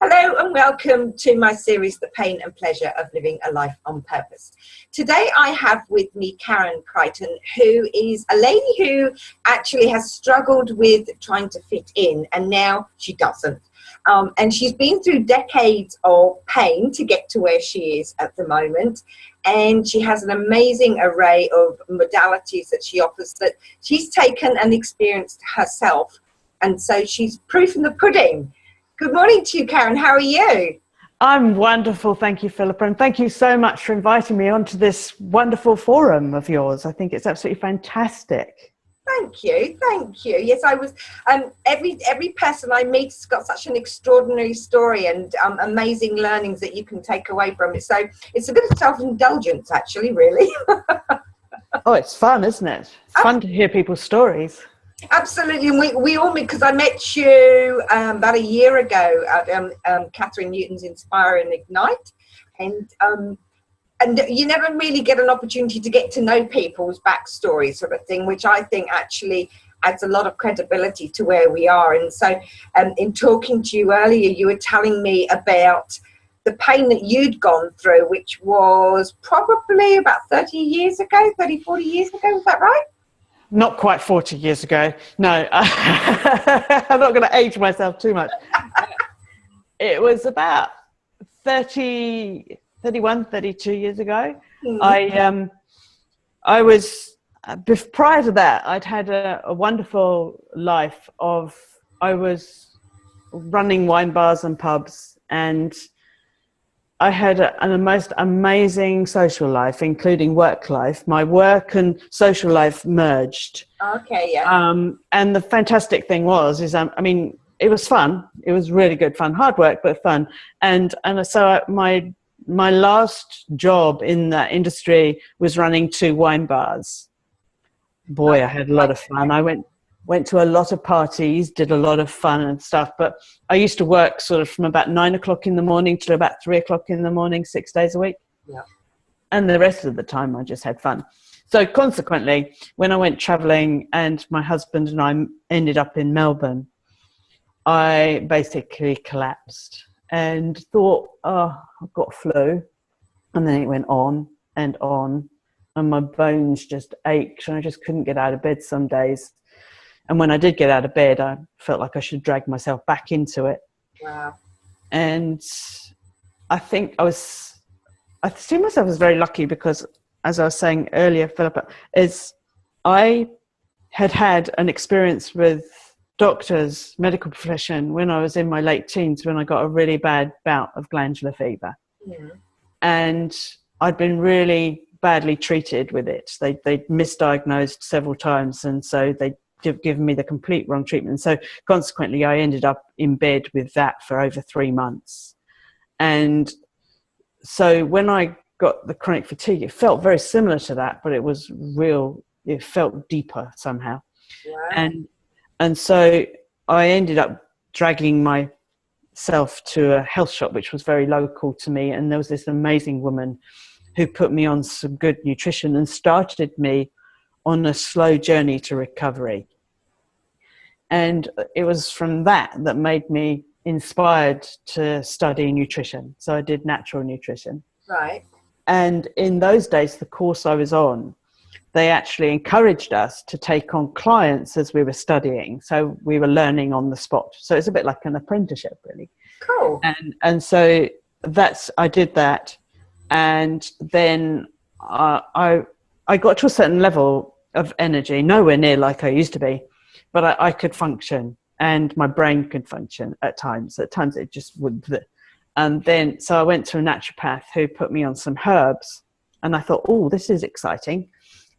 Hello and welcome to my series, The Pain and Pleasure of Living a Life on Purpose. Today I have with me Karen Creighton, who is a lady who actually has struggled with trying to fit in, and now she doesn't. And she's been through decades of pain to get to where she is at the moment. And she has an amazing array of modalities that she offers that she's taken and experienced herself. And so she's proof in the pudding. Good morning to you, Karen. How are you? I'm wonderful. Thank you, Philippa. And thank you so much for inviting me onto this wonderful forum of yours. I think it's absolutely fantastic. Thank you. Thank you. Yes, I was. Every person I meet has got such an extraordinary story and amazing learnings that you can take away from it. So it's a bit of self-indulgence, actually, really. Oh, it's fun, isn't it? It's fun to hear people's stories. Absolutely, and we all meet, because I met you about a year ago at Catherine Newton's Inspire and Ignite, and you never really get an opportunity to get to know people's backstories, sort of thing, which I think actually adds a lot of credibility to where we are. And so in talking to you earlier, you were telling me about the pain that you'd gone through, which was probably about 30 years ago, 30, 40 years ago, is that right? Not quite 40 years ago. No, I'm not going to age myself too much. It was about 31, 32 years ago. Mm-hmm. I was, prior to that, I'd had a wonderful life I was running wine bars and pubs, and I had a most amazing social life, including work life. My work and social life merged. Okay, yeah. And the fantastic thing was, it was fun. It was really good fun, hard work, but fun. And so my last job in that industry was running 2 wine bars. Boy, I had a lot of fun. I went to a lot of parties, did a lot of fun and stuff, but I used to work sort of from about 9 o'clock in the morning till about 3 o'clock in the morning, 6 days a week. Yeah. And the rest of the time I just had fun. So consequently, when I went traveling and my husband and I ended up in Melbourne, I basically collapsed and thought, I've got flu. And then it went on and my bones just ached and I just couldn't get out of bed some days. And when I did get out of bed, I felt like I should drag myself back into it. Wow. And I think I see myself as very lucky because, as I was saying earlier, Philippa, I had an experience with doctors, medical profession, when I was in my late teens, when I got a really bad bout of glandular fever. Yeah. And I'd been really badly treated with it. They misdiagnosed several times, and so they given me the complete wrong treatment. So consequently, I ended up in bed with that for over 3 months. And so when I got the chronic fatigue, it felt very similar to that, but it was real. It felt deeper somehow. Wow. And so I ended up dragging myself to a health shop, which was very local to me. And there was this amazing woman who put me on some good nutrition and started me on a slow journey to recovery. And it was from that made me inspired to study nutrition. So I did natural nutrition. Right. And in those days, the course I was on, they actually encouraged us to take on clients as we were studying. So we were learning on the spot. So it's a bit like an apprenticeship, really. Cool. And so I did that. And then I got to a certain level of energy, nowhere near like I used to be, but I could function and my brain could function at times. At times it just wouldn't. And then, so I went to a naturopath who put me on some herbs and I thought, oh, this is exciting.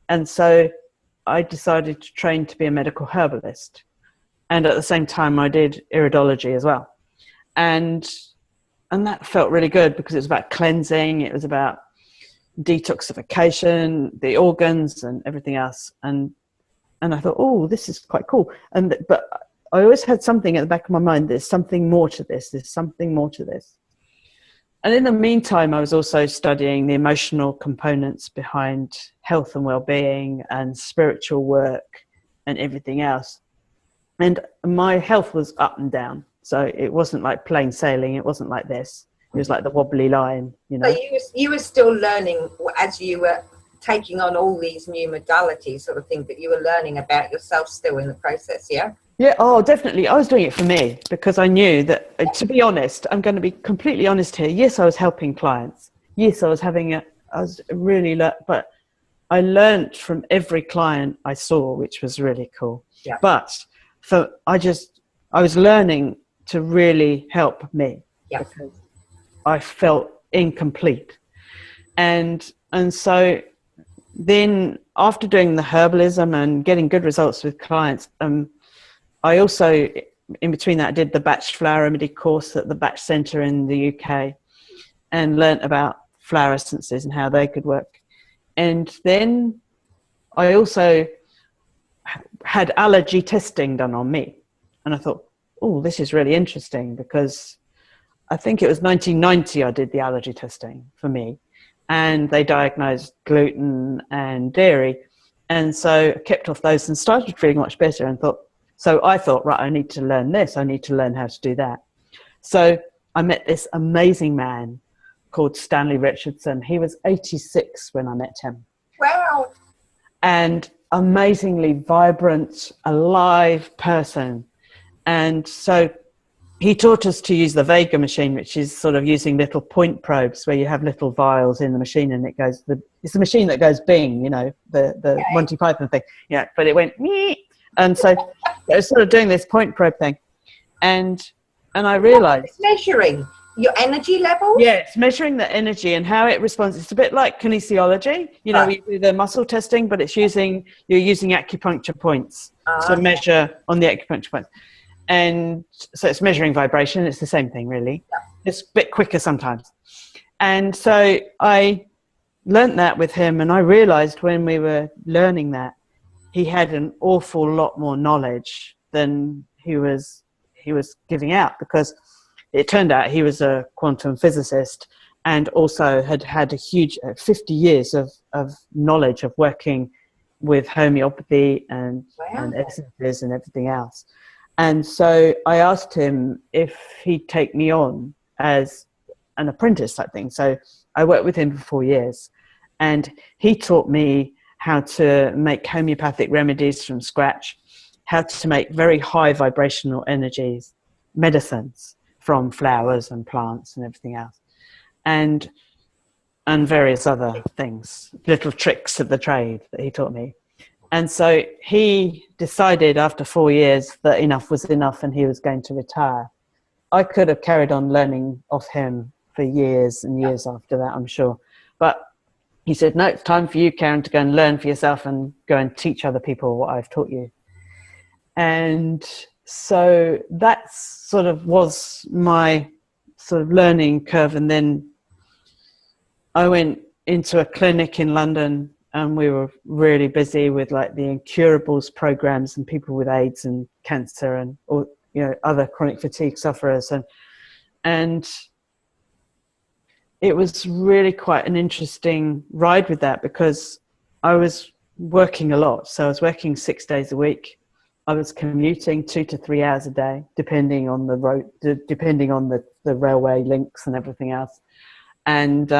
And so I decided to train to be a medical herbalist. And at the same time, I did iridology as well. And that felt really good because it was about cleansing. It was about detoxification, the organs and everything else. And I thought, oh, this is quite cool. But I always had something at the back of my mind, there's something more to this. There's something more to this. And in the meantime, I was also studying the emotional components behind health and well-being and spiritual work and everything else. And my health was up and down. So it wasn't like plain sailing. It wasn't like this. It was like the wobbly line, you know. So you were still learning as you were taking on all these new modalities, sort of thing, but you were learning about yourself still in the process, yeah? Yeah, oh, definitely. I was doing it for me because I knew that, to be honest, I'm going to be completely honest here. Yes, I was helping clients. Yes, I was really, but I learned from every client I saw, which was really cool. Yeah. But I was learning to really help me. Yeah. Because I felt incomplete. And so then after doing the herbalism and getting good results with clients, I also, in between that, did the Batch Flower Remedy course at the Batch Centre in the UK and learnt about flower essences and how they could work. And then I also had allergy testing done on me. And I thought, oh, this is really interesting, because I think it was 1990 I did the allergy testing for me. And they diagnosed gluten and dairy. And so I kept off those and started feeling much better and I thought, right, I need to learn this. I need to learn how to do that. So I met this amazing man called Stanley Richardson. He was 86 when I met him. Wow. And amazingly vibrant, alive person. And so he taught us to use the Vega machine, which is sort of using little point probes where you have little vials in the machine and it's the machine that goes bing, you know, the Monty Python thing. Yeah, but it went mee. And so I was sort of doing this point probe thing. And I realized. It's measuring your energy level? Yeah, it's measuring the energy and how it responds. It's a bit like kinesiology. You know, we do the muscle testing, but you're using acupuncture points to measure on the acupuncture points. And so it's measuring vibration. It's the same thing, really. Yeah. It's a bit quicker sometimes. And so I learnt that with him, and I realized when we were learning that he had an awful lot more knowledge than he was giving out, because it turned out he was a quantum physicist and also had a huge 50 years of knowledge of working with homeopathy and essences and everything else. And so I asked him if he'd take me on as an apprentice type thing. So I worked with him for 4 years, and he taught me how to make homeopathic remedies from scratch, how to make very high vibrational energies, medicines from flowers and plants and everything else, and various other things, little tricks of the trade that he taught me. And so he decided after 4 years that enough was enough and he was going to retire. I could have carried on learning off him for years and years after that, I'm sure. But he said, no, it's time for you, Karen, to go and learn for yourself and go and teach other people what I've taught you. And so that sort of was my sort of learning curve. And then I went into a clinic in London, and we were really busy with like the incurables programs and people with AIDS and cancer and, or, you know, other chronic fatigue sufferers. And it was really quite an interesting ride with that, because I was working a lot. So I was working 6 days a week. I was commuting 2 to 3 hours a day, depending on the road, depending on the railway links and everything else. And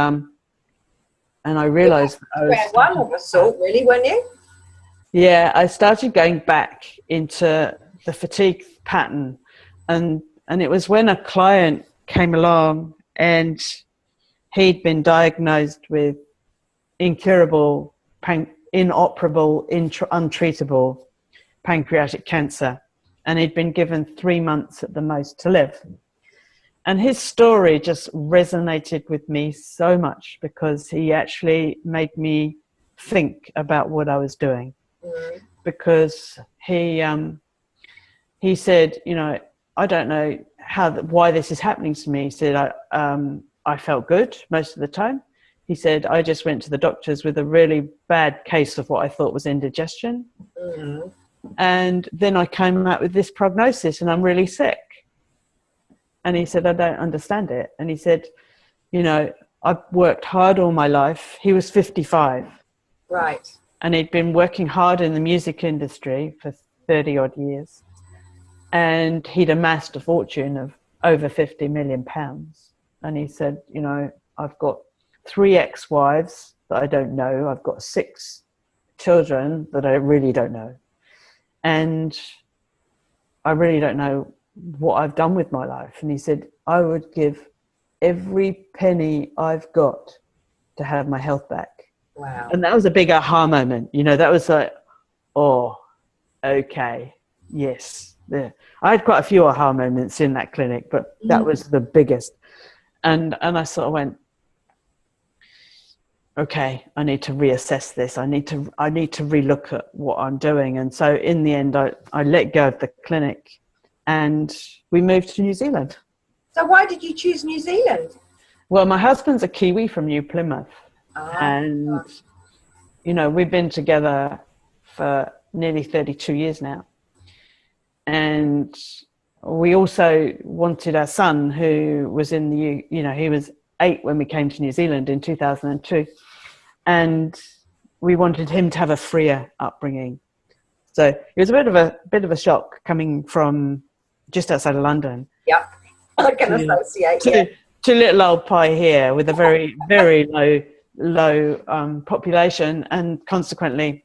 I realised I was one of a sort, really, weren't you? Yeah, I started going back into the fatigue pattern, and it was when a client came along and he'd been diagnosed with incurable, inoperable, untreatable pancreatic cancer, and he'd been given 3 months at the most to live. And his story just resonated with me so much, because he actually made me think about what I was doing. Mm. Because he said, you know, I don't know why this is happening to me. He said, I felt good most of the time. He said, I just went to the doctors with a really bad case of what I thought was indigestion. Mm. And then I came out with this prognosis and I'm really sick. And he said, I don't understand it. And he said, you know, I've worked hard all my life. He was 55. Right. And he'd been working hard in the music industry for 30 odd years. and he'd amassed a fortune of over £50 million. And he said, you know, I've got 3 ex-wives that I don't know. I've got 6 children that I really don't know. And I really don't know what I've done with my life. And he said, I would give every penny I've got to have my health back. Wow. And that was a big aha moment. You know, that was like, oh, okay, yes. There. I had quite a few aha moments in that clinic, but that was the biggest. And I sort of went, okay, I need to reassess this. I need to relook at what I'm doing. And so in the end, I let go of the clinic and we moved to New Zealand. So why did you choose New Zealand? Well, my husband's a Kiwi from New Plymouth. And, you know, we've been together for nearly 32 years now. And we also wanted our son, who was in the, you know, he was 8 when we came to New Zealand in 2002. And we wanted him to have a freer upbringing. So it was a bit of a shock coming from just outside of London. Yep, I can associate. To little old pie here with a very, very low population, and consequently,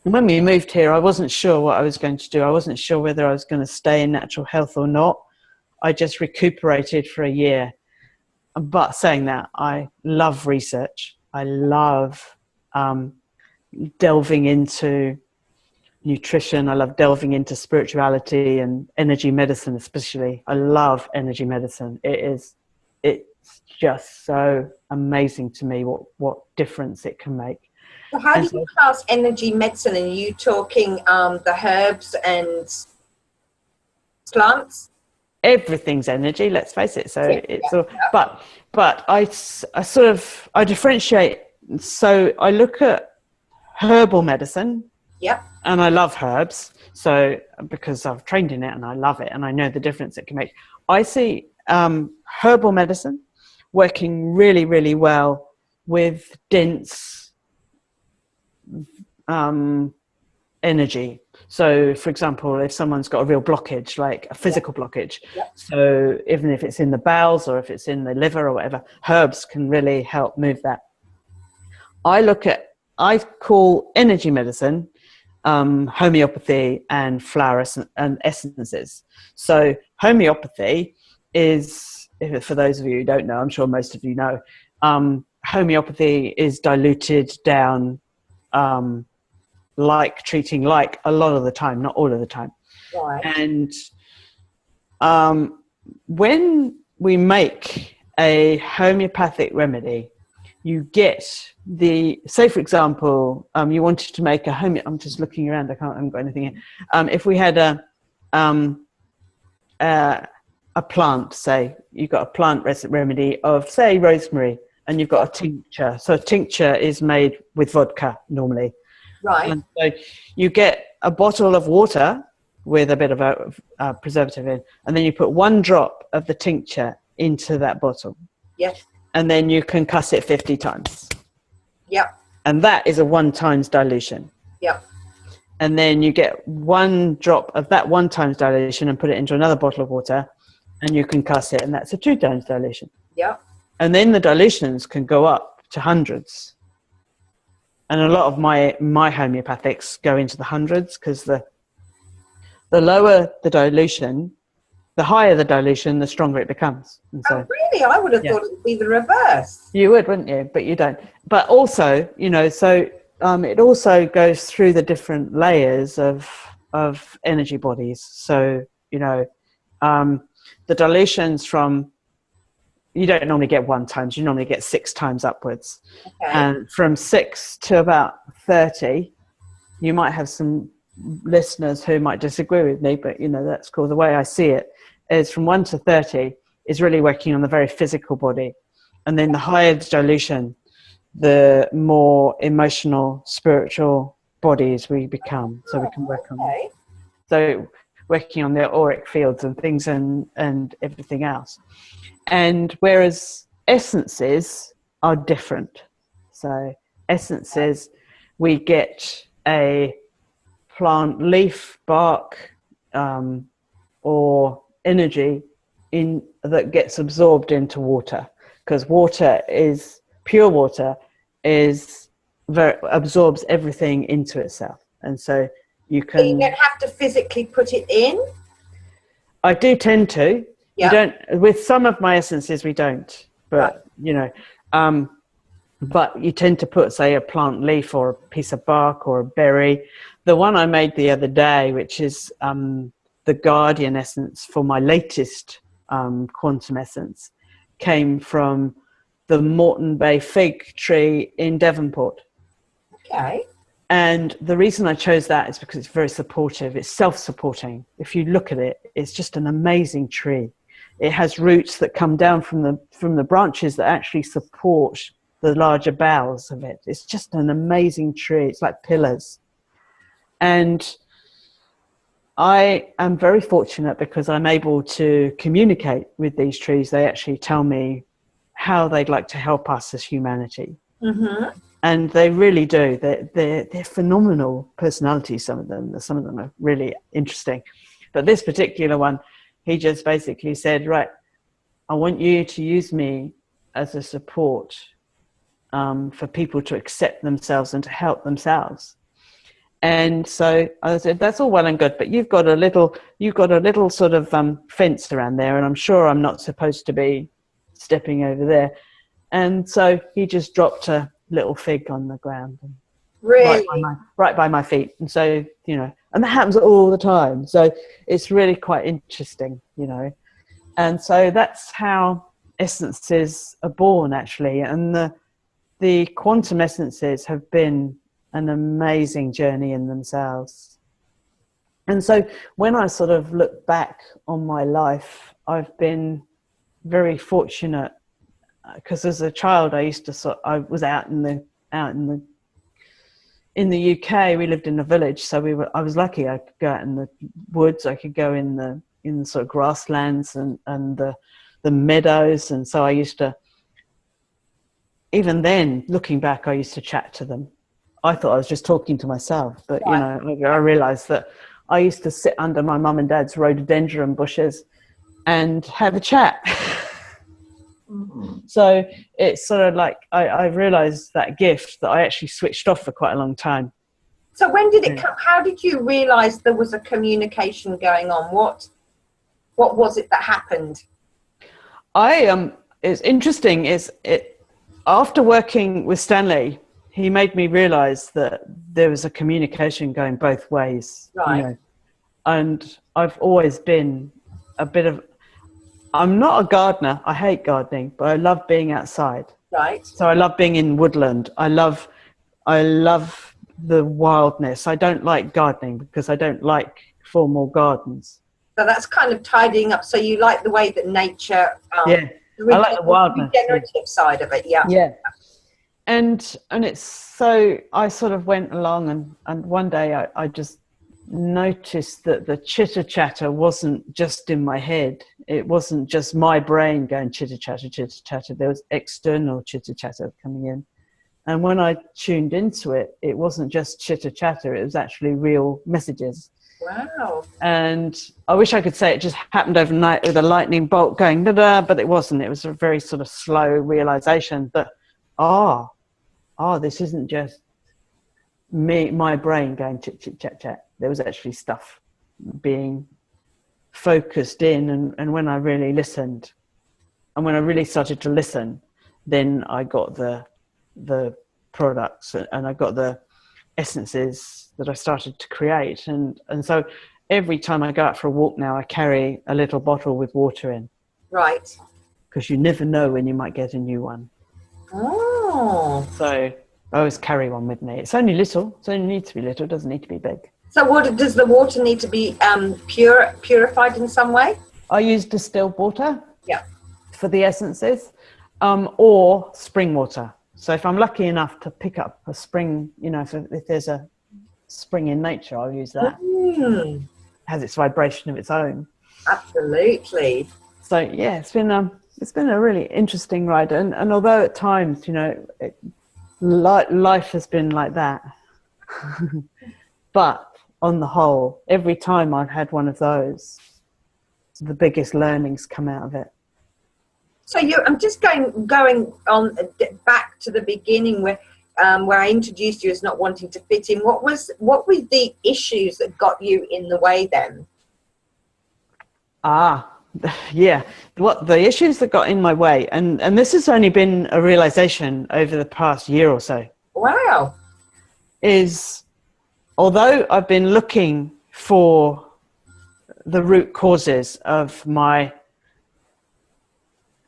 when we moved here, I wasn't sure what I was going to do. I wasn't sure whether I was going to stay in natural health or not. I just recuperated for a year. But saying that, I love research. I love delving into nutrition. I love delving into spirituality and energy medicine, especially. I love energy medicine. It's just so amazing to me what difference it can make. So how do you class energy medicine? Are you talking the herbs and plants? Everything's energy, let's face it. So it's all, but I differentiate. So I look at herbal medicine. Yep. And I love herbs. So because I've trained in it and I love it and I know the difference it can make. I see herbal medicine working really, really well with dense energy. So for example, if someone's got a real blockage, like a physical blockage, so even if it's in the bowels or if it's in the liver or whatever, herbs can really help move that. I call energy medicine homeopathy and flower and essences. So homeopathy is, for those of you who don't know, I'm sure most of you know, homeopathy is diluted down treating like a lot of the time, not all of the time. Right. And when we make a homeopathic remedy, you get say for example, you wanted to make I'm just looking around, I haven't got anything here. If we had a plant, say you've got a plant remedy of, say, rosemary, and you've got a tincture. So a tincture is made with vodka normally. Right. And so you get a bottle of water with a bit of a preservative in, and then you put 1 drop of the tincture into that bottle. Yes. And then you can cuss it 50 times. Yep. And that is a 1 times dilution. Yep. And then you get 1 drop of that 1 times dilution and put it into another bottle of water, and you can cuss it, and that's a 2 times dilution. Yep. And then the dilutions can go up to hundreds. And a lot of my homeopathics go into the hundreds, because the lower the dilution, the higher the dilution, the stronger it becomes. And so, oh, really? I would have thought it would be the reverse. You would, wouldn't you? But you don't. But also, you know, so it also goes through the different layers of energy bodies. So, you know, the dilutions from, you don't normally get 1 times, you normally get 6 times upwards. Okay. And from 6 to about 30, you might have some listeners who might disagree with me, but you know, that's cool. The way I see it is from 1 to 30 is really working on the very physical body. And then the higher the dilution, the more emotional, spiritual bodies we become. So we can work on that. So working on the auric fields and things and everything else. And whereas essences are different. So essences, we get a plant leaf, bark, or energy in that gets absorbed into water, because water is pure water is absorbs everything into itself, and so you can. So you don't have to physically put it in. I do tend to. Yeah. You don't with some of my essences. We don't, but Right. you know, but you tend to put, say, a plant leaf or a piece of bark or a berry. The one I made the other day, which is the guardian essence for my latest quantum essence, came from the Moreton Bay fig tree in Devonport. Okay. And the reason I chose that is because it's very supportive. It's self-supporting. If you look at it, it's just an amazing tree. It has roots that come down from the branches that actually support the larger boughs of it. It's just an amazing tree. It's like pillars. And I am very fortunate because I'm able to communicate with these trees. They actually tell me how they'd like to help us as humanity. Mm-hmm. And they really do. They're phenomenal personalities, some of them. Some of them are really interesting. But this particular one, he just basically said, right, I want you to use me as a support for people to accept themselves and to help themselves. And so I said, that's all well and good, but you've got a little sort of fence around there, and I'm sure I'm not supposed to be stepping over there. And so he just dropped a little fig on the ground, and Really? right by my feet. And so, you know, and that happens all the time. So it's really quite interesting, you know. And so that's how essences are born, actually. And the quantum essences have been an amazing journey in themselves. And so when I sort of look back on my life, I've been very fortunate, because as a child I was out in the UK. We lived in a village, so I was lucky. I could go out in the woods, I could go in the sort of grasslands and the meadows, and so I used to, even then, looking back, I used to chat to them. I thought I was just talking to myself, but you know, I realized that I used to sit under my mum and dad's rhododendron bushes and have a chat. Mm-hmm. So it's sort of like I realized that gift that I actually switched off for quite a long time. So when did it come? How did you realize there was a communication going on? What was it that happened? It's interesting, after working with Stanley, he made me realize that there was a communication going both ways. Right. You know? And I've always been I'm not a gardener. I hate gardening, but I love being outside. Right. So I love being in woodland. I love the wildness. I don't like gardening because I don't like formal gardens. So that's kind of tidying up. So you like the way that nature, yeah, I like the wildness, regenerative side of it. Yeah. Yeah. And it's so I sort of went along and one day I just noticed that the chitter chatter wasn't just in my head. It wasn't just my brain going chitter chatter. There was external chitter chatter coming in. And when I tuned into it, it wasn't just chitter chatter. It was actually real messages. Wow. And I wish I could say it just happened overnight with a lightning bolt going da-da, but it wasn't. It was a very sort of slow realization that, this isn't just my brain going chit, chat. There was actually stuff being focused in. And when I really listened, and when I really started to listen, then I got the products and I got the essences that I started to create. And so every time I go out for a walk now, I carry a little bottle with water in. Right. Because you never know when you might get a new one. Oh. So I always carry one with me. It's only little. It only needs to be little. It doesn't need to be big. So does the water need to be purified in some way? I use distilled water. Yeah. For the essences, or spring water. So if I'm lucky enough to pick up a spring, you know, if there's a spring in nature, I'll use that. It has its vibration of its own. Absolutely. So yeah, it's been a really interesting ride, and although at times, you know, life has been like that, but on the whole, every time I've had one of those, the biggest learnings come out of it. So I'm just going on back to the beginning where I introduced you as not wanting to fit in. What were the issues that got you in the way then? Yeah. What the issues that got in my way, and this has only been a realization over the past year or so. Wow. Is although I've been looking for the root causes of my,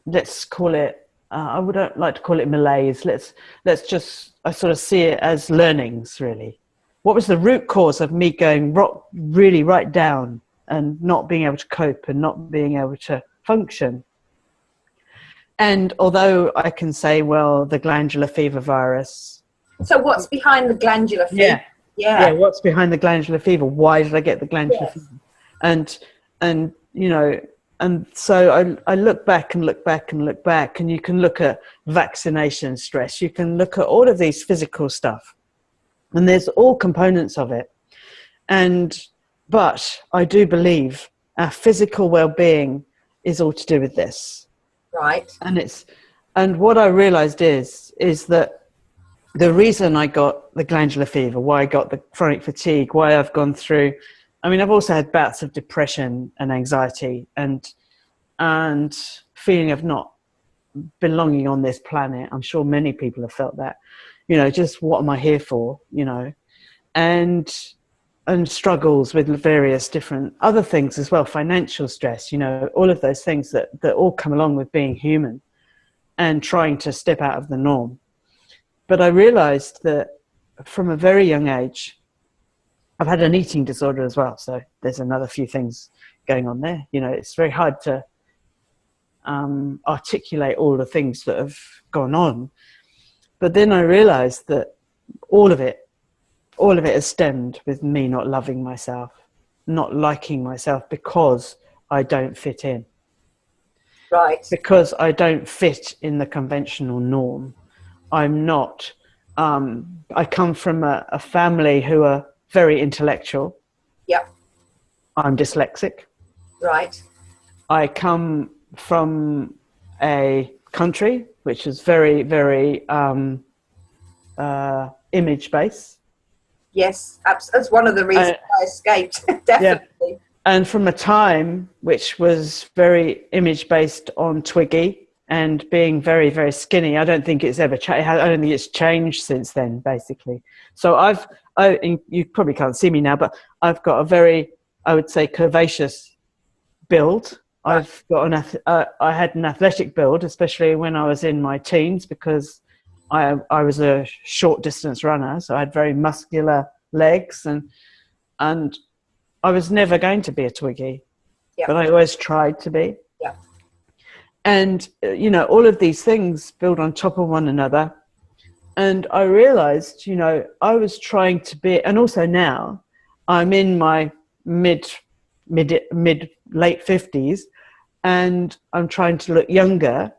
let's call it, I wouldn't like to call it malaise. Let's just, I sort of see it as learnings, really. What was the root cause of me going really right down and not being able to cope and not being able to function? And although I can say, well, the glandular fever virus. So what's behind the glandular fever? Yeah. What's behind the glandular fever? Why did I get the glandular fever? And you know, and so I look back and look back and look back, and you can look at vaccination stress. You can look at all of these physical stuff, and there's all components of it. But I do believe our physical well-being is all to do with this. Right. And what I realized is that the reason I got the glandular fever, why I got the chronic fatigue, why I've gone through, I mean, I've also had bouts of depression and anxiety and feeling of not belonging on this planet. I'm sure many people have felt that, you know, just what am I here for, you know, and struggles with various different other things as well, financial stress, you know, all of those things that all come along with being human and trying to step out of the norm. But I realized that from a very young age, I've had an eating disorder as well. So there's another few things going on there. You know, it's very hard to articulate all the things that have gone on. But then I realized that all of it has stemmed with me not loving myself, not liking myself because I don't fit in. Right. Because I don't fit in the conventional norm. I'm not, I come from a family who are very intellectual. Yep. I'm dyslexic. Right. I come from a country which is very, very image-based. Yes, that's one of the reasons I escaped, definitely. Yeah. And from a time which was very image-based on Twiggy and being very, very skinny. I don't think it's ever changed. I don't think it's changed since then, basically. So you probably can't see me now, but I've got a very, I would say, curvaceous build. Right. I've got I had an athletic build, especially when I was in my teens, because I was a short distance runner. So I had very muscular legs and I was never going to be a Twiggy, but I always tried to be. Yeah. And, you know, all of these things build on top of one another. And I realized, you know, I was trying to be, and also now I'm in my mid late 50s and I'm trying to look younger,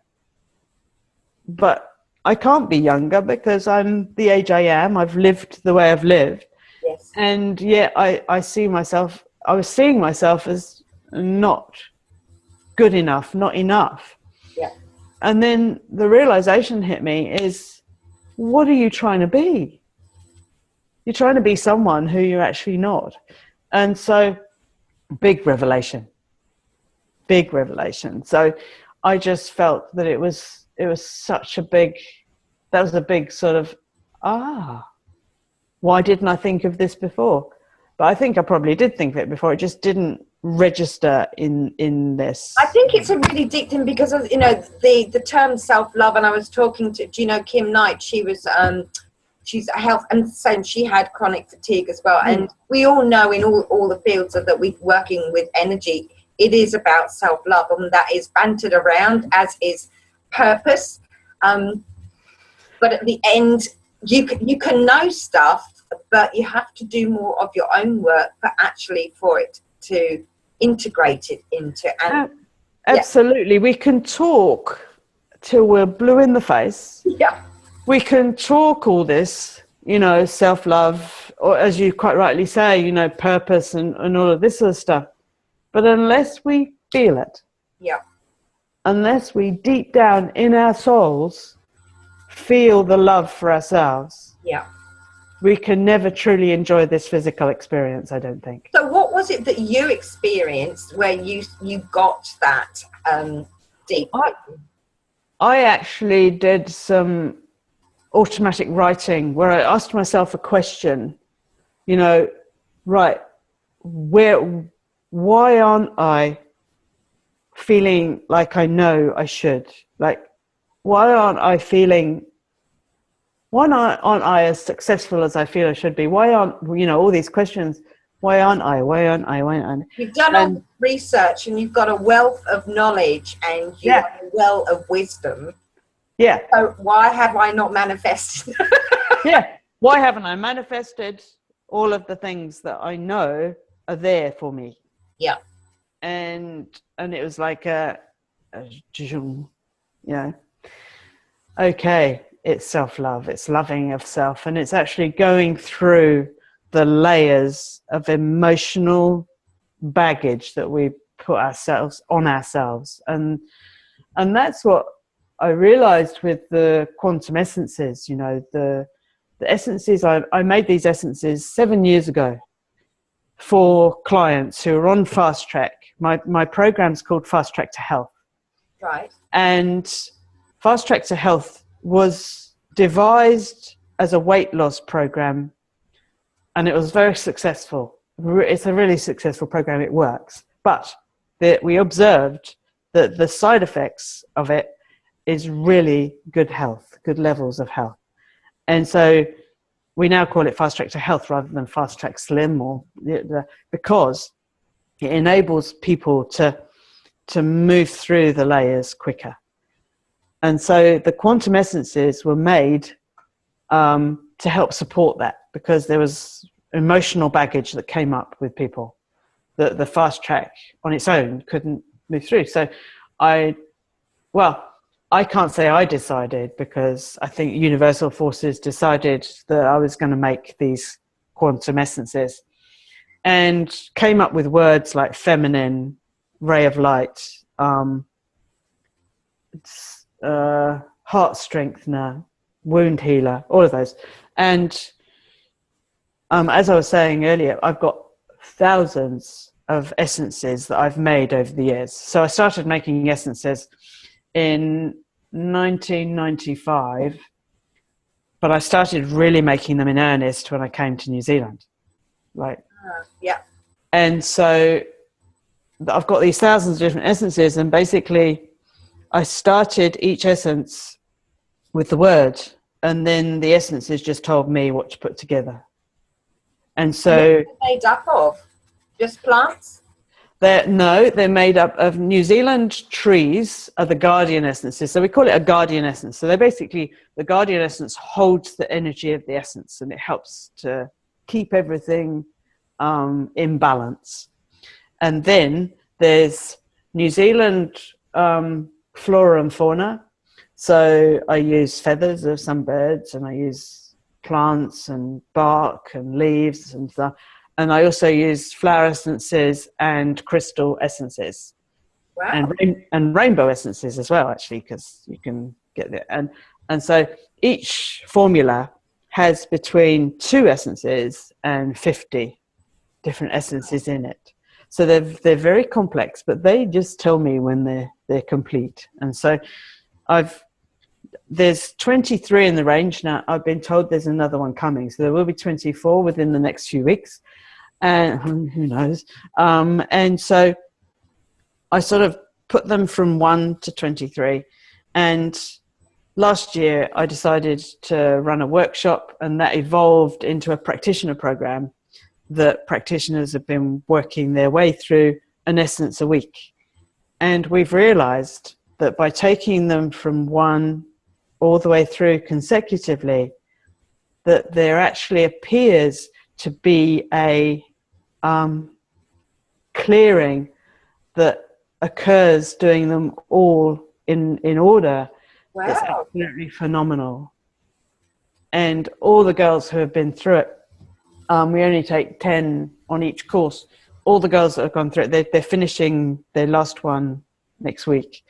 but I can't be younger because I'm the age I am. I've lived the way I've lived. Yes. And yet I was seeing myself as not good enough, not enough. Yeah. And then the realization hit me is, what are you trying to be? You're trying to be someone who you're actually not. And so big revelation. So I just felt that it was such a big, that was a big sort of, why didn't I think of this before? But I think I probably did think of it before. It just didn't register in this. I think it's a really deep thing because of, you know, the term self-love, and I was talking to, do you know Kim Knight? She was she's a health, and same, she had chronic fatigue as well. And we all know in all the fields that we're working with energy, it is about self-love, and that is bantered around, as is purpose. But at the end, you can know stuff, but you have to do more of your own work for it to integrate it into. And absolutely, we can talk till we're blue in the face. Yeah, we can talk all this, you know, self-love, or as you quite rightly say, you know, purpose and all of this sort of stuff. But unless we feel it. Yeah. Unless we deep down in our souls feel the love for ourselves, Yeah. we can never truly enjoy this physical experience, I don't think. So what was it that you experienced where you got that deep? I actually did some automatic writing where I asked myself a question, you know, right, why aren't I feeling like I know I should? Like, why aren't I as successful as I feel I should be? Why aren't, all these questions, why aren't I? You've done all the research and you've got a wealth of knowledge and you have a well of wisdom. Yeah. So why have I not manifested? Yeah. Why haven't I manifested all of the things that I know are there for me? Yeah. And it was like okay, it's self-love, it's loving of self, and it's actually going through the layers of emotional baggage that we put on ourselves. And that's what I realized with the quantum essences, the essences. I made these essences 7 years ago for clients who are on Fast Track. My program's called Fast Track to Health. Right. And Fast Track to Health was devised as a weight loss program, and it was very successful. It's a really successful program. It works. But we observed that the side effects of it is really good health, good levels of health. And so we now call it Fast Track to Health rather than Fast Track Slim, because it enables people to move through the layers quicker. And so the quantum essences were made to help support that, because there was emotional baggage that came up with people that the Fast Track on its own couldn't move through. So I can't say I decided, because I think universal forces decided that I was going to make these quantum essences, and came up with words like feminine, ray of light, heart strengthener, wound healer, all of those. And as I was saying earlier, I've got thousands of essences that I've made over the years. So I started making essences in 1995, but I started really making them in earnest when I came to New Zealand. Yeah. And so I've got these thousands of different essences, and basically I started each essence with the word, and then the essences just told me what to put together. And so made up of just plants? They're made up of New Zealand trees, are the guardian essences. So we call it a guardian essence. So they're basically, the guardian essence holds the energy of the essence, and it helps to keep everything in balance. And then there's New Zealand flora and fauna. So I use feathers of some birds, and I use plants and bark and leaves and stuff. And I also use flower essences and crystal essences. Wow. And rainbow essences as well, actually, because you can get it. And so each formula has between 2 essences and 50 different essences in it. So they're very complex, but they just tell me when they're complete. And so there's 23 in the range now. I've been told there's another one coming, so there will be 24 within the next few weeks, and who knows. And so I sort of put them from 1 to 23, and last year I decided to run a workshop, and that evolved into a practitioner program that practitioners have been working their way through an essence a week. And we've realized that by taking them from 1 all the way through consecutively, that there actually appears to be a clearing that occurs doing them all in order. Wow. That's absolutely phenomenal. And all the girls who have been through it, we only take 10 on each course, all the girls that have gone through it, they're finishing their last one next week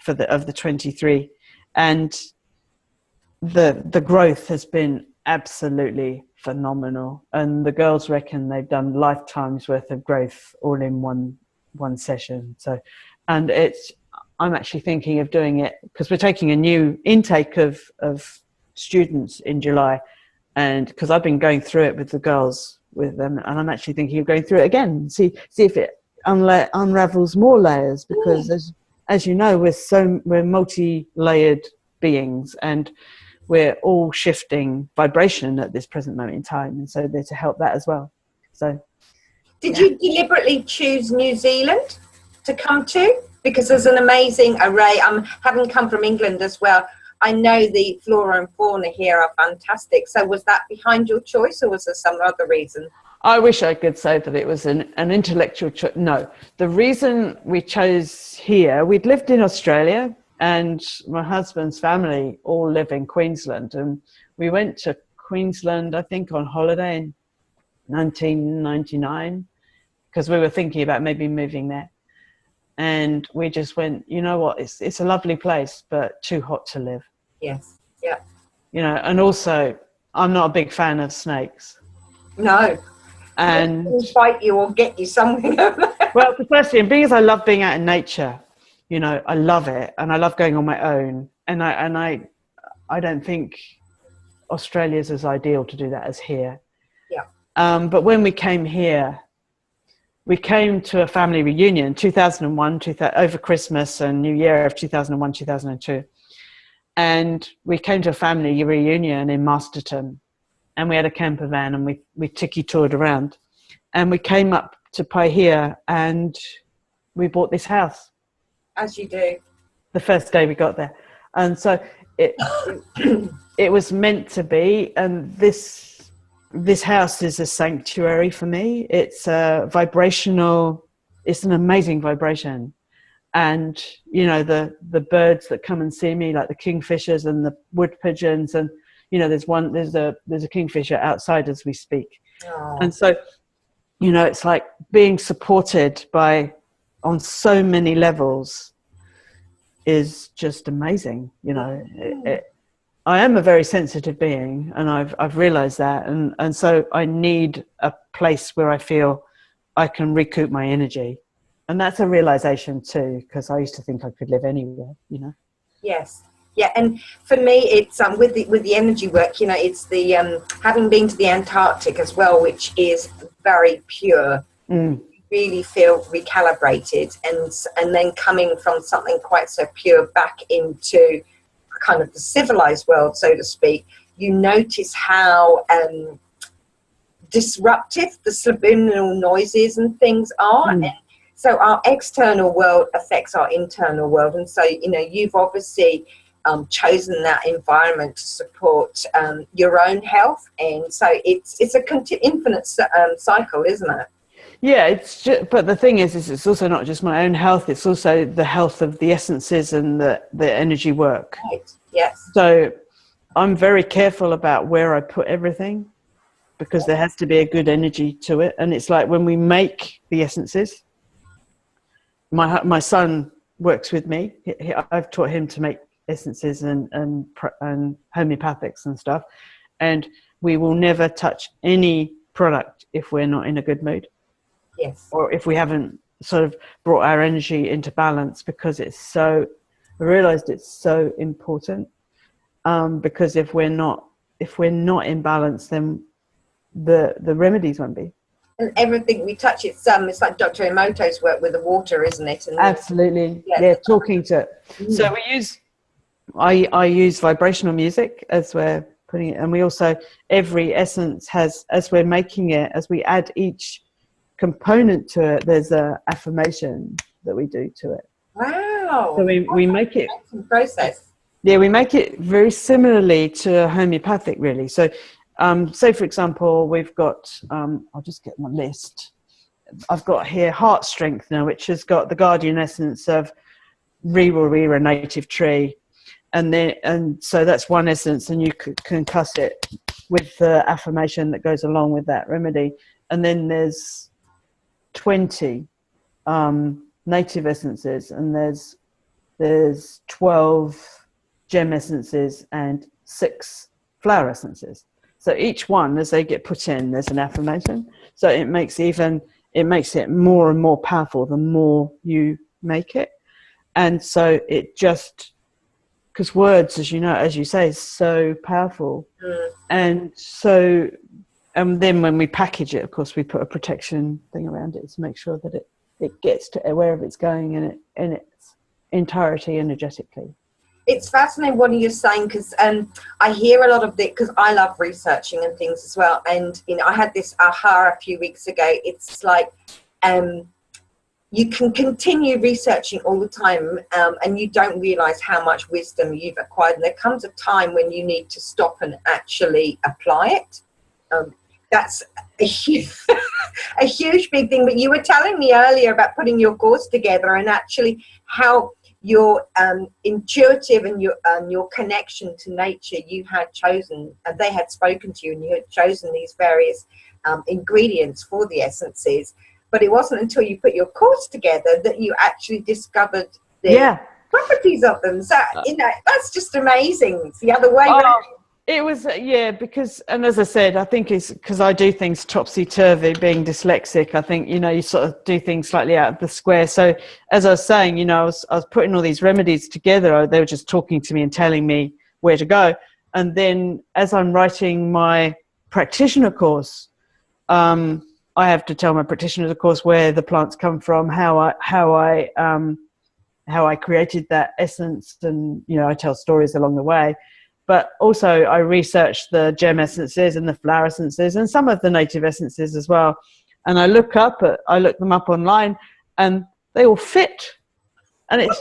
of the 23, and the growth has been absolutely phenomenal, and the girls reckon they've done lifetimes worth of growth all in one session. So, and I'm actually thinking of doing it because we're taking a new intake of students in July, and because I've been going through it with the girls with them, and I'm actually thinking of going through it again, see if it unravels more layers, because as you know, we're multi-layered beings, and we're all shifting vibration at this present moment in time, and so they're to help that as well. So, did you deliberately choose New Zealand to come to? Because there's an amazing array. Having come from England as well, I know the flora and fauna here are fantastic. So was that behind your choice, or was there some other reason? I wish I could say that it was an intellectual choice. No, the reason we chose here, we'd lived in Australia, and my husband's family all live in Queensland, and we went to Queensland, I think, on holiday in 1999, because we were thinking about maybe moving there. And we just went, you know what, it's a lovely place, but too hot to live. Yes, yeah. You know, and also, I'm not a big fan of snakes. No. And bite you or get you something. Well, firstly, and because I love being out in nature, you know, I love it, and I love going on my own, and I don't think Australia's as ideal to do that as here. Yeah. But when we came here, we came to a family reunion, 2001, over Christmas and New Year of 2001, 2002. And we came to a family reunion in Masterton, and we had a camper van, and we tiki-toured around. And we came up to Paihia, and we bought this house. As you do. The first day we got there. And so it was meant to be, and this house is a sanctuary for me. It's vibrational, it's an amazing vibration. And you know, the birds that come and see me, like the kingfishers and the wood pigeons, and you know, there's a kingfisher outside as we speak. Oh. And so, you know, it's like being supported on so many levels is just amazing. You know, I am a very sensitive being, and I've realized that, and so I need a place where I feel I can recoup my energy, and that's a realization too, because I used to think I could live anywhere, you know. Yes, yeah, and for me, it's with the energy work. You know, it's the having been to the Antarctic as well, which is very pure. Mm. Really feel recalibrated, and then coming from something quite so pure back into kind of the civilized world, so to speak, you notice how disruptive the subliminal noises and things are. And so our external world affects our internal world, and so you know, you've obviously chosen that environment to support your own health, and so it's a infinite cycle, isn't it? Yeah, it's just, but the thing is it's also not just my own health, it's also the health of the essences and the energy work. Right. Yes. So I'm very careful about where I put everything, because there has to be a good energy to it. And it's like when we make the essences, my son works with me. I've taught him to make essences and homeopathics and stuff, and we will never touch any product if we're not in a good mood. Yes. Or if we haven't sort of brought our energy into balance, because I realized it's so important. Because if we're not in balance, then the remedies won't be. And everything we touch, it's like Dr. Emoto's work with the water, isn't it? And absolutely. Yeah, talking to it. So I use vibrational music as we're putting it, and we also, every essence has, as we're making it, as we add each component to it, there's a affirmation that we do to it. Wow. So we make it process. Yeah, we make it very similarly to homeopathic, really. So say for example, we've got I'll just get my list. I've got here heart strengthener, which has got the guardian essence of Rira native tree, and so that's one essence, and you can cuss it with the affirmation that goes along with that remedy. And then there's 20 native essences, and there's 12 gem essences and 6 flower essences. So each one, as they get put in, there's an affirmation. So it makes it more and more powerful the more you make it. And so it just, because words, as you know, as you say, is so powerful. And so, and then when we package it, of course, we put a protection thing around it to make sure that it gets to wherever it's going in its entirety energetically. It's fascinating what you're saying, because I hear a lot of it, because I love researching and things as well. And, you know, I had this aha a few weeks ago. It's like you can continue researching all the time, and you don't realise how much wisdom you've acquired. And there comes a time when you need to stop and actually apply it. That's a huge, a huge big thing. But you were telling me earlier about putting your course together, and actually how your intuitive and your connection to nature, you had chosen, and they had spoken to you, and you had chosen these various ingredients for the essences. But it wasn't until you put your course together that you actually discovered the properties of them. So, you know, that's just amazing. It's the other way around. It was, because, and as I said, I think it's because I do things topsy-turvy, being dyslexic. I think, you know, you sort of do things slightly out of the square. So as I was saying, you know, I was putting all these remedies together. They were just talking to me and telling me where to go. And then as I'm writing my practitioner course, I have to tell my practitioners, of course, where the plants come from, how I created that essence, and, you know, I tell stories along the way. But also I research the gem essences and the flower essences and some of the native essences as well. And I look them up online, and they all fit. And it's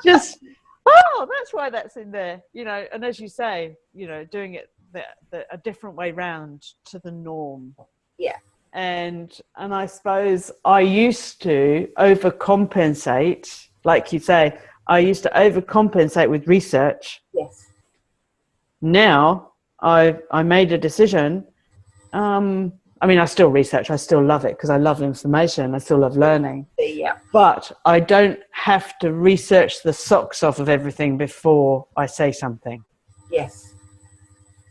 just, oh, that's why that's in there, you know. And as you say, you know, doing it a different way round to the norm. Yeah. And I suppose I used to overcompensate, like you say, I used to overcompensate with research. Yes. Now I made a decision. I mean, I still research. I still love it because I love information. I still love learning. Yeah. But I don't have to research the socks off of everything before I say something. Yes.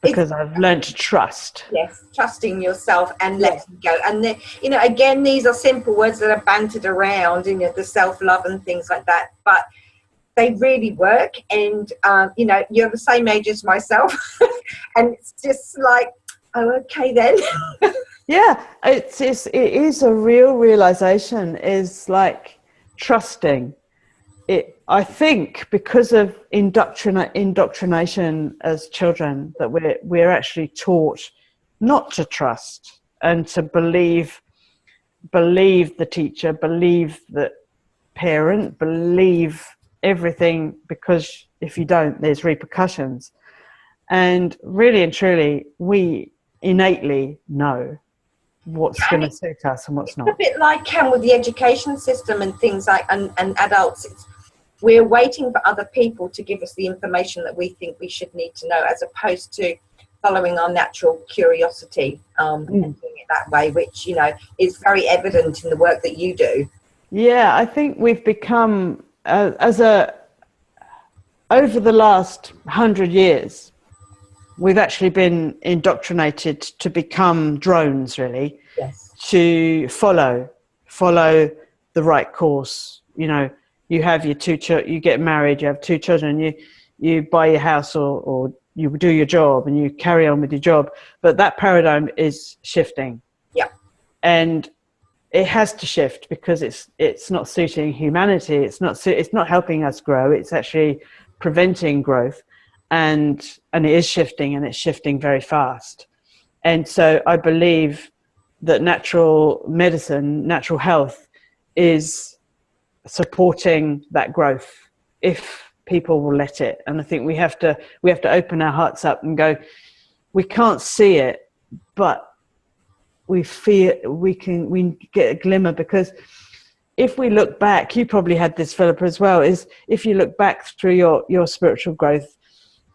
Because I've learned to trust. Yes, trusting yourself and letting go. And, you know, again, these are simple words that are bantered around, you know, the self-love and things like that. But they really work. And, you know, you're the same age as myself. And it's just like, oh, okay then. Yeah, it is a real realization, is like trusting it. I think because of indoctrination as children, that we're actually taught not to trust and to believe the teacher, believe the parent, believe everything, because if you don't, there's repercussions. And really and truly, we innately know what's going to suit us and what's not. It's a bit like with the education system and things like, and adults, we're waiting for other people to give us the information that we think we should need to know, as opposed to following our natural curiosity and doing it that way, which, you know, is very evident in the work that you do. Yeah, I think we've become, over the last 100 years, we've actually been indoctrinated to become drones, really. Yes. To follow the right course. You know, you have your you get married, you have 2 children, you buy your house or you do your job and you carry on with your job. But that paradigm is shifting. Yeah. And it has to shift because it's not suiting humanity. It's not helping us grow. It's actually preventing growth. And it is shifting, and it's shifting very fast. And so I believe that natural medicine, natural health, is supporting that growth if people will let it. And I think we have to open our hearts up and go, we can't see it, but we feel we get a glimmer. Because if we look back, you probably had this, Philippa, as well, is if you look back through your spiritual growth,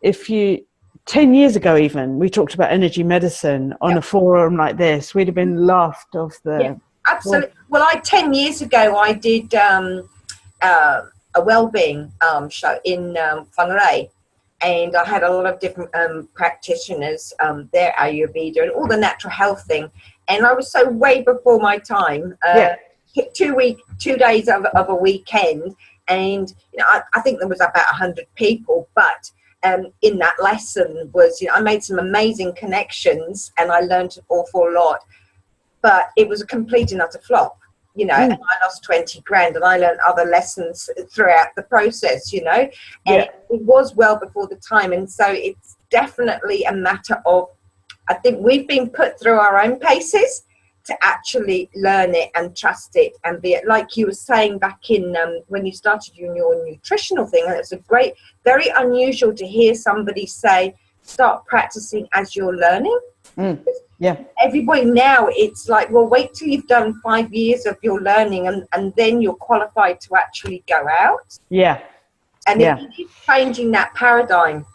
10 years ago even, we talked about energy medicine on a forum like this, we'd have been laughed off the absolutely. Well, 10 years ago, I did a well-being show in Whangarei, and I had a lot of different practitioners there, Ayurveda and all the natural health thing, and I was so way before my time. 2 days of a weekend, and I think there was about 100 people, but in that lesson was, I made some amazing connections and I learned an awful lot, but it was a complete and utter flop. And I lost 20 grand, and I learned other lessons throughout the process, and it was well before the time. And so it's definitely a matter of, I think we've been put through our own paces to actually learn it and trust it and be it. Like you were saying back in when you started your nutritional thing, and it's very unusual to hear somebody say, start practicing as you're learning. Yeah. Everybody now, it's like, well, wait till you've done 5 years of your learning and then you're qualified to actually go out. Yeah. And it is changing that paradigm.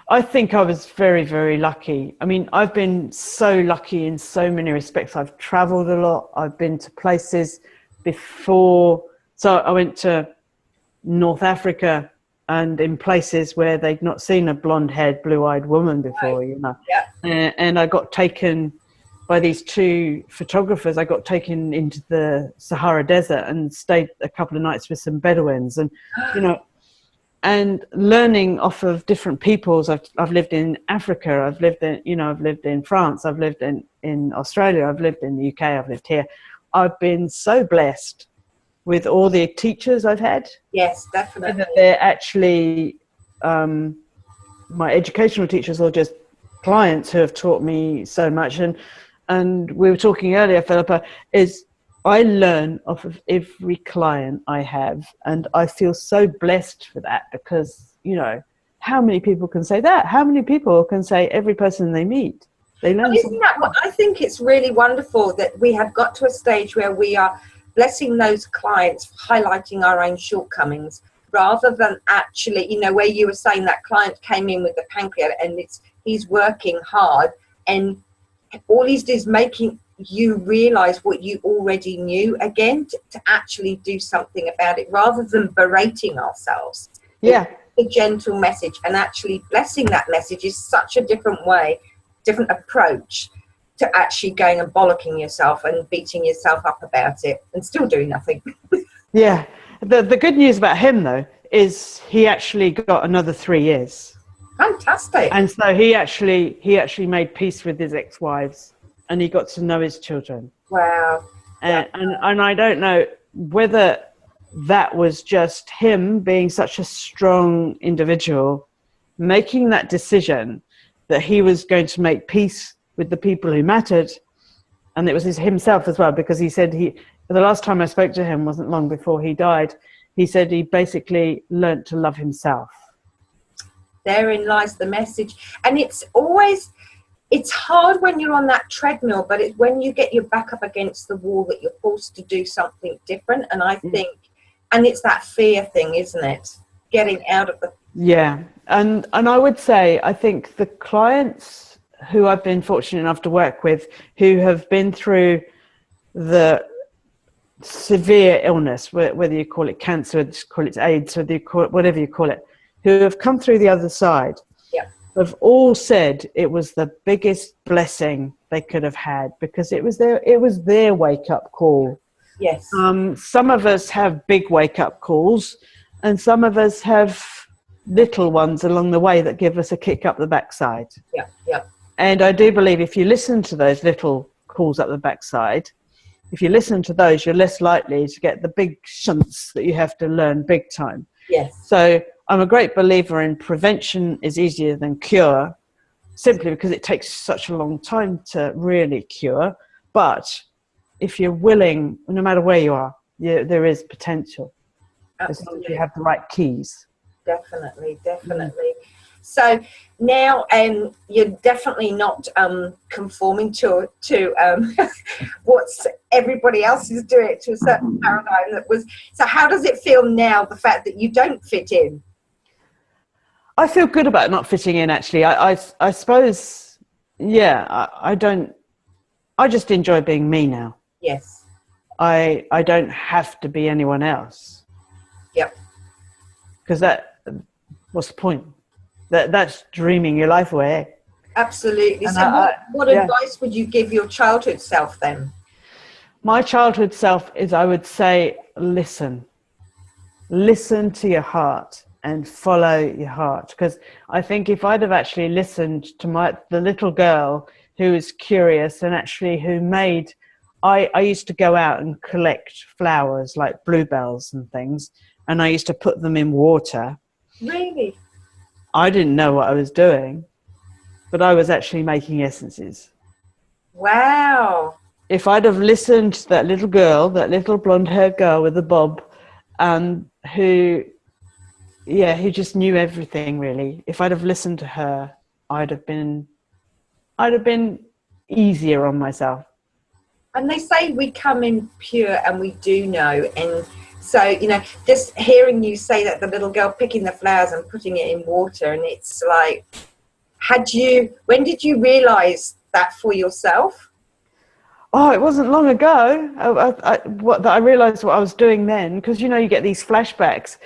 I think I was very, very lucky. I mean, I've been so lucky in so many respects. I've traveled a lot. I've been to places before. So I went to North Africa, and in places where they'd not seen a blonde-haired, blue-eyed woman before, Yeah. And I got taken by these two photographers. I got taken into the Sahara Desert and stayed a couple of nights with some Bedouins, and and learning off of different peoples. I've lived in Africa. I've lived in France. I've lived in Australia. I've lived in the UK. I've lived here. I've been so blessed with all the teachers I've had. Yes, definitely. Whether they're actually my educational teachers or just clients who have taught me so much. And we were talking earlier, Philippa, is I learn off of every client I have, and I feel so blessed for that, because, how many people can say that? How many people can say every person they meet, they learn something? Isn't that what I think? It's really wonderful that we have got to a stage where we are blessing those clients, highlighting our own shortcomings, rather than actually, where you were saying that client came in with the pancreas and he's working hard, and all he's doing is making you realize what you already knew again, to actually do something about it, rather than berating ourselves. Yeah. It's a gentle message, and actually blessing that message is such a different approach to actually going and bollocking yourself and beating yourself up about it and still doing nothing. Yeah. The good news about him, though, is he actually got another 3 years. Fantastic. And so he actually made peace with his ex-wives, and he got to know his children. Wow. And I don't know whether that was just him being such a strong individual, making that decision that he was going to make peace with the people who mattered. And it was himself as well, because he said the last time I spoke to him wasn't long before he died. He said he basically learnt to love himself. Therein lies the message. And it's hard when you're on that treadmill, but it's when you get your back up against the wall that you're forced to do something different. And I think, and it's that fear thing, isn't it? Getting out of the... Yeah. And I would say, I think the clients who I've been fortunate enough to work with, who have been through the severe illness, whether you call it cancer, call it AIDS, whatever you call it, who have come through the other side, have all said it was the biggest blessing they could have had, because it was their wake-up call. Yes. Some of us have big wake-up calls, and some of us have little ones along the way that give us a kick up the backside. Yeah. And I do believe if you listen to those little calls up the backside, if you listen to those, you're less likely to get the big shunts that you have to learn big time. Yes. So I'm a great believer in prevention is easier than cure, simply because it takes such a long time to really cure. But if you're willing, no matter where you are, there is potential. Absolutely. As long as you have the right keys. Definitely. So now you're definitely not conforming to what everybody else is doing, to a certain paradigm that was. So how does it feel now, the fact that you don't fit in? I feel good about not fitting in, actually. I suppose, I don't. I just enjoy being me now. Yes. I don't have to be anyone else. Yep. Because what's the point? That's dreaming your life away. Absolutely. And So what advice would you give your childhood self then? My childhood self is, I would say, listen to your heart and follow your heart. Because I think if I'd have actually listened to the little girl who was curious and actually who made, I used to go out and collect flowers like bluebells and things, and I used to put them in water. Really? I didn't know what I was doing, but I was actually making essences. Wow. If I'd have listened to that little girl, that little blonde-haired girl with the bob, who just knew everything really. If I'd have listened to her, I'd have been easier on myself. And they say we come in pure and we do know. And so, just hearing you say that, the little girl picking the flowers and putting it in water, and it's like, when did you realize that for yourself? Oh, it wasn't long ago. I realized what I was doing then, because you get these flashbacks,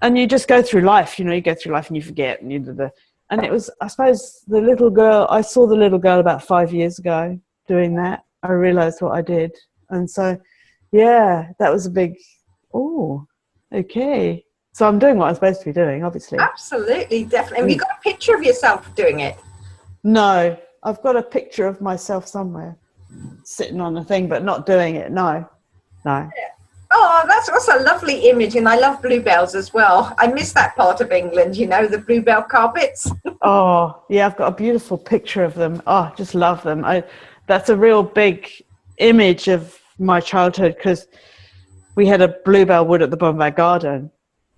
and you just go through life. You go through life and you forget. And it was, I suppose, the little girl. I saw the little girl about 5 years ago doing that. I realized what I did, and so that was a big. Oh, okay. So I'm doing what I'm supposed to be doing, obviously. Absolutely, definitely. Have you got a picture of yourself doing it? No, I've got a picture of myself somewhere, sitting on the thing, but not doing it. No. Yeah. Oh, that's also a lovely image, and I love bluebells as well. I miss that part of England, the bluebell carpets. Oh, yeah, I've got a beautiful picture of them. Oh, just love them. That's a real big image of my childhood, because we had a bluebell wood at the bottom of our garden.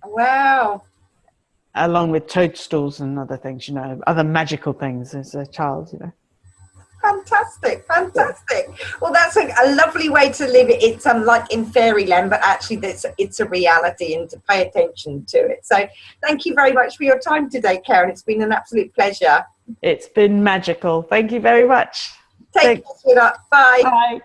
Wow. Along with toadstools and other things, other magical things as a child, Fantastic. Well, that's a lovely way to live it. It's like in fairyland, but actually it's a reality, and to pay attention to it. So thank you very much for your time today, Karen. It's been an absolute pleasure. It's been magical. Thank you very much. Take care, sweetheart. Bye. Bye.